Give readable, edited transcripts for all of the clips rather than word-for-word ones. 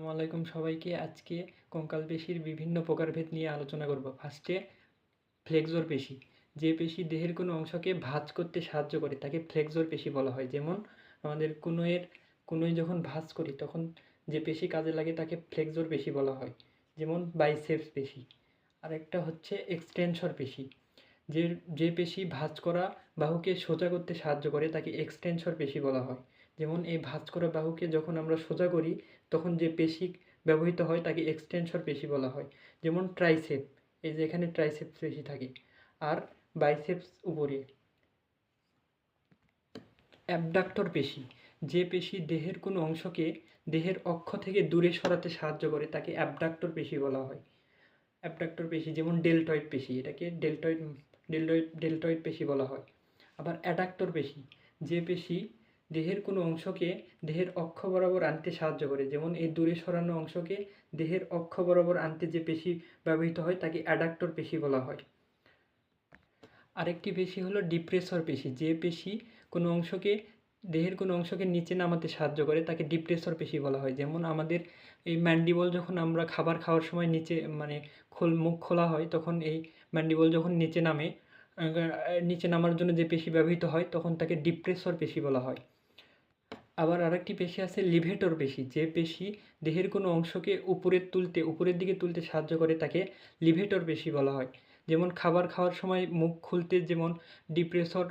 আসসালামু আলাইকুম সবাইকে। আজকে কঙ্কাল পেশির বিভিন্ন প্রকারভেদ নিয়ে আলোচনা করব। ফার্স্টে ফ্লেক্সর পেশি। যে পেশি দেহের কোনো অংশকে ভাঁজ করতে সাহায্য করে তাকে ফ্লেক্সর পেশি বলা হয়। যেমন আমাদের কনুই যখন ভাঁজ করি তখন যে পেশি কাজে লাগে তাকে ফ্লেক্সর পেশি বলা হয়। যেমন বাইসেপস পেশি। আরেকটা হচ্ছে এক্সটেনসর পেশি। যে যে পেশি ভাঁজ করা বাহুকে সোজা করতে সাহায্য করে তাকে এক্সটেনসর পেশি বলা হয়। যেমন এই ভাঁজ করা বাহুকে যখন আমরা সোজা করি তখন যে পেশি ব্যবহৃত হয় তাকে এক্সটেনসর পেশি বলা হয়। যেমন ট্রাইসেপ, এই যে এখানে ট্রাইসেপস পেশি থাকে। আর বাইসেপস উপরে। অ্যাবডাক্টর পেশি। যে পেশি দেহের কোনো অংশকে দেহের অক্ষ থেকে দূরে সরাতে সাহায্য করে তাকে অ্যাবডাক্টর পেশি বলা হয়। অ্যাবডাক্টর পেশি যেমন ডেলটয়েড পেশি, এটাকে ডেলটয়েড পেশি বলা হয়। আবার অ্যাডাক্টর পেশি, যে পেশি দেহের কোনো অংশকে দেহের অক্ষ বরাবর আনতে সাহায্য করে। যেমন এই দূরে সরানো অংশকে দেহের অক্ষ বরাবর আনতে যে পেশি ব্যবহৃত হয় তাকে অ্যাডাক্টর পেশি বলা হয়। আরেকটি পেশি হলো ডিপ্রেসর পেশি। যে পেশি কোনো অংশকে দেহের কোনো অংশকে নিচে নামাতে সাহায্য করে তাকে ডিপ্রেসর পেশি বলা হয়। যেমন আমাদের এই ম্যান্ডিবল যখন আমরা খাবার খাওয়ার সময় নিচে মানে মুখ খোলা হয় তখন এই ম্যান্ডিবল যখন নিচে নামে, নিচে নামার জন্য যে পেশি ব্যবহৃত হয় তখন তাকে ডিপ্রেসর পেশি বলা হয়। আবার আরেকটি পেশি আছে লিভেটর পেশি। যে পেশি দেহের কোনো অংশকে উপরের দিকে তুলতে সাহায্য করে তাকে লিভেটর পেশি বলা হয়। যেমন খাবার খাওয়ার সময় মুখ খুলতে যেমন ডিপ্রেসর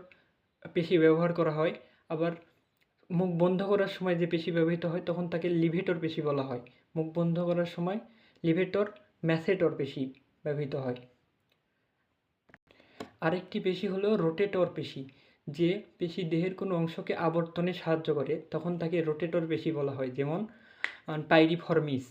পেশি ব্যবহার করা হয়, আবার মুখ বন্ধ করার সময় যে পেশি ব্যবহৃত হয় তখন তাকে লিভেটর পেশি বলা হয়। মুখ বন্ধ করার সময় লিভেটর ম্যাসেটর পেশি ব্যবহৃত হয়। আরেকটি পেশি হলো রোটেটর পেশি। যে পেশি দেহের কোনো অংশকে আবর্তনে সাহায্য করে তখন তাকে রোটেটর পেশি বলা হয়। যেমন পাইরিফর্মিস।